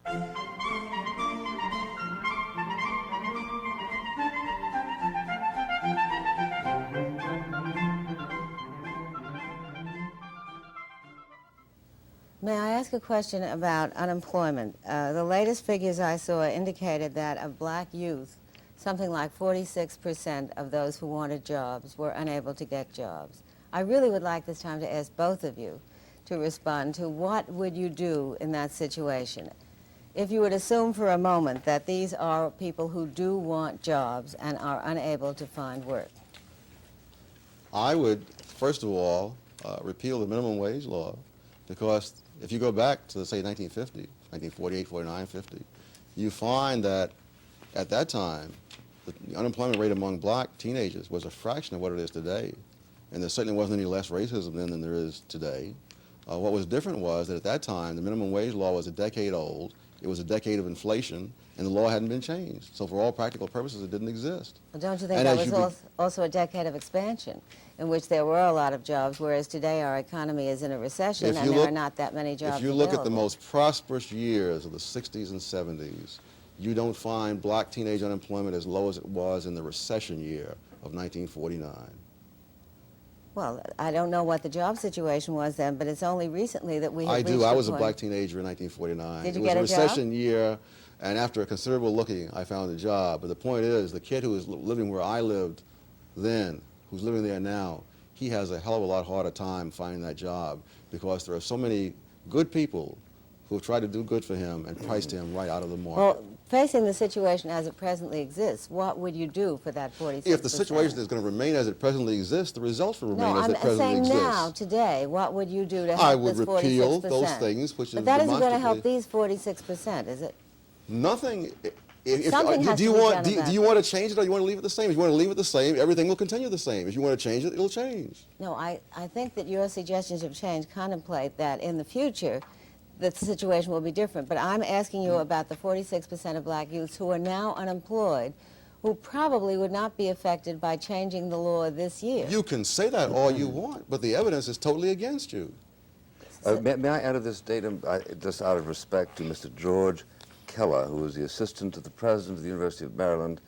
May I ask a question about unemployment? The latest figures I saw indicated that of black youth, something like 46% of those who wanted jobs were unable to get jobs. I really would like this time to ask both of you to respond to what would you do in that situation. If you would assume for a moment that these are people who do want jobs and are unable to find work. I would, first of all, repeal the minimum wage law, because if you go back to, say, 1950, 1948, 49, 50, you find that at that time, the unemployment rate among black teenagers was a fraction of what it is today. And there certainly wasn't any less racism then than there is today. What was different was that at that time, the minimum wage law was a decade old. It was a decade of inflation, and the law hadn't been changed. So for all practical purposes, it didn't exist. Well, don't you think that was also a decade of expansion in which there were a lot of jobs, whereas today our economy is in a recession and there are not that many jobs available? If you look at the most prosperous years of the 60s and 70s, you don't find black teenage unemployment as low as it was in the recession year of 1949. Well, I don't know what the job situation was then, but it's only recently that we have reached I do. I was a a black teenager in 1949. Did you get a job? It was a recession year, and after a considerable looking, I found a job. But the point is, the kid who was living where I lived then, who's living there now, he has a hell of a lot harder time finding that job, because there are so many good people who have tried to do good for him and priced him right out of the market. Well, facing the situation as it presently exists, what would you do for that 46%? If the situation is going to remain as it presently exists, the results will remain as it presently exists. No, I'm saying now, today, what would you do to help I would this 46%? repeal those things which But that isn't going to help these 46%, is it? Nothing. Something has do you to be want? done Do about you want to change it, or you want to leave it the same? If you want to leave it the same, everything will continue the same. If you want to change it, it'll change. No, I think that your suggestions of change contemplate that in the future, the situation will be different. But I'm asking you about the 46% of black youths who are now unemployed, who probably would not be affected by changing the law this year. You can say that all you want, but the evidence is totally against you. May I add to this datum, just out of respect to Mr. George Keller, who is the assistant to the president of the University of Maryland,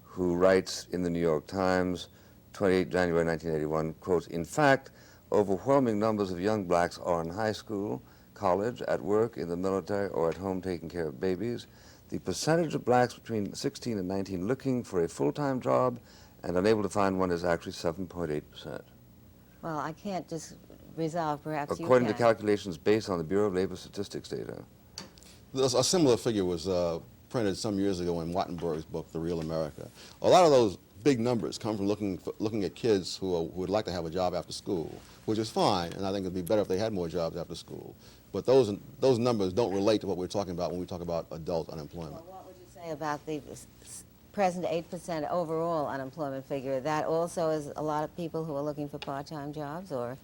who writes in the New York Times, 28 January 1981, quote, "In fact, overwhelming numbers of young blacks are in high school, college, at work, in the military, or at home taking care of babies. The percentage of blacks between 16 and 19 looking for a full-time job and unable to find one is actually 7.8%. Well, I can't just resolve, perhaps According to calculations based on the Bureau of Labor Statistics data. A similar figure was printed some years ago in Wattenberg's book, The Real America. A lot of those big numbers come from looking at kids who would like to have a job after school, which is fine, and I think it would be better if they had more jobs after school. But those numbers don't relate to what we're talking about when we talk about adult unemployment. Well, what would you say about the present 8% overall unemployment figure? That also is a lot of people who are looking for part-time jobs, or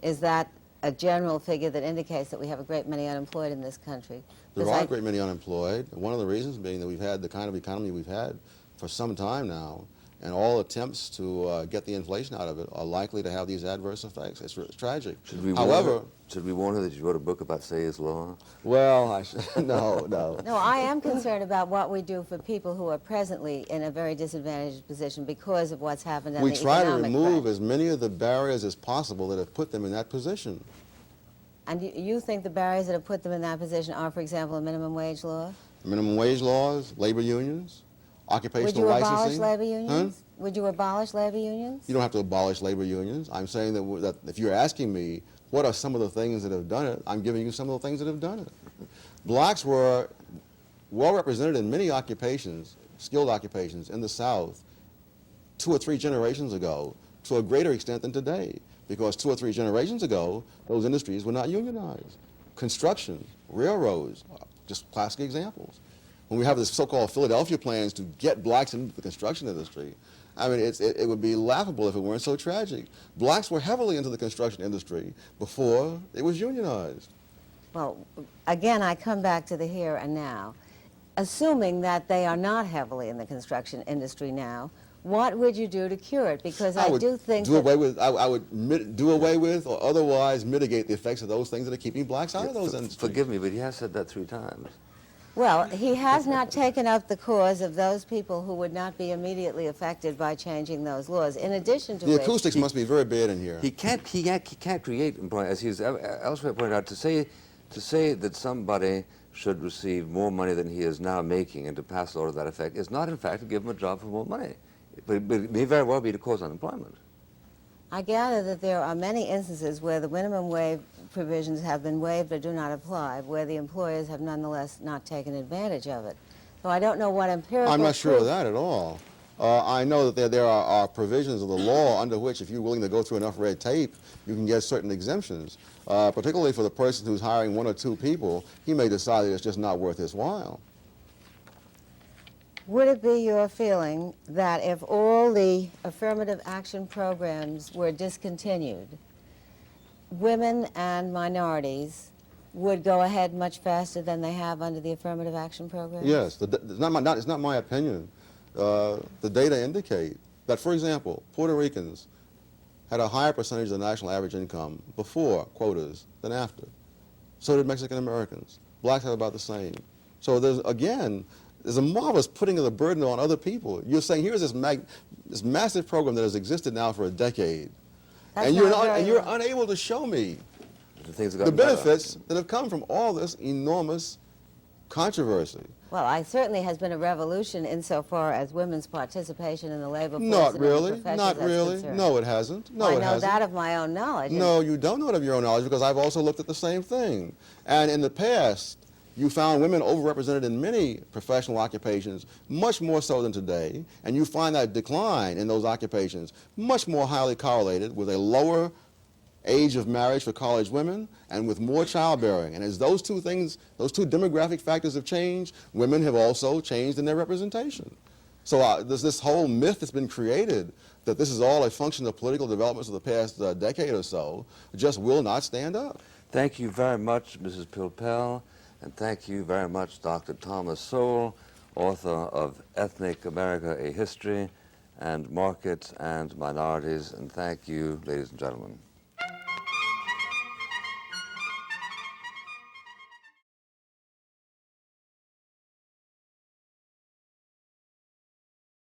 is that a general figure that indicates that we have a great many unemployed in this country? There are a great many unemployed. One of the reasons being that we've had the kind of economy we've had for some time now, and all attempts to get the inflation out of it are likely to have these adverse effects. It's tragic. However, should we warn her that you wrote a book about Sayers Law? Well, no. No, I am concerned about what we do for people who are presently in a very disadvantaged position because of what's happened in the economic We try to remove crash. as many of the barriers as possible that have put them in that position. And you think the barriers that have put them in that position are, for example, a minimum wage law? Minimum wage laws, labor unions, occupational licensing. Would you abolish labor unions? Huh? Would you abolish labor unions? You don't have to abolish labor unions. I'm saying that if you're asking me what are some of the things that have done it, I'm giving you some of the things that have done it. Blacks were well represented in many occupations, skilled occupations in the South 2 or 3 generations ago to a greater extent than today, because 2 or 3 generations ago, those industries were not unionized. Construction, railroads, just classic examples. When we have this so-called Philadelphia plans to get blacks into the construction industry, I mean, it would be laughable if it weren't so tragic. Blacks were heavily into the construction industry before it was unionized. Well, again, I come back to the here and now. Assuming that they are not heavily in the construction industry now, what would you do to cure it? Because I do think I would do away with or otherwise mitigate the effects of those things that are keeping blacks out of those industries. Forgive me, but he has said that 3 times. Well, he has not taken up the cause of those people who would not be immediately affected by changing those laws. In addition to The which, acoustics must be very bad in here. He can't create employment, as he's elsewhere pointed out. To say that somebody should receive more money than he is now making and to pass a law to that effect is not, in fact, to give him a job for more money. But it may very well be to cause unemployment. I gather that there are many instances where the minimum wage provisions have been waived or do not apply, where the employers have nonetheless not taken advantage of it. So I don't know what empirical I'm not sure of proof- that at all. I know that there are provisions of the law under which, if you're willing to go through enough red tape, you can get certain exemptions. Particularly for the person who's hiring 1 or 2 people, he may decide that it's just not worth his while. Would it be your feeling that if all the affirmative action programs were discontinued, women and minorities would go ahead much faster than they have under the affirmative action program? Yes, it's not my opinion. The data indicate that, for example, Puerto Ricans had a higher percentage of the national average income before quotas than after. So did Mexican Americans. Blacks have about the same. So there's a marvelous putting of the burden on other people. You're saying here's this massive program that has existed now for a decade, That's and not you're very- unable to show me The things have the gotten better. benefits that have come from all this enormous controversy. Well, it certainly has been a revolution insofar as women's participation in the labor force Not and in the really, professions not that's really. concerned. No, it hasn't. No, Well, it I know hasn't. that of my own knowledge. No, you don't know it of your own knowledge because I've also looked at the same thing. And in the past, you found women overrepresented in many professional occupations, much more so than today, and you find that decline in those occupations much more highly correlated with a lower age of marriage for college women and with more childbearing. And as those two things, those two demographic factors have changed, women have also changed in their representation. So there's this whole myth that's been created that this is all a function of political developments of the past decade or so, just will not stand up. Thank you very much, Mrs. Pilpel, and thank you very much, Dr. Thomas Sowell, author of Ethnic America, A History, and Markets and Minorities, and thank you, ladies and gentlemen.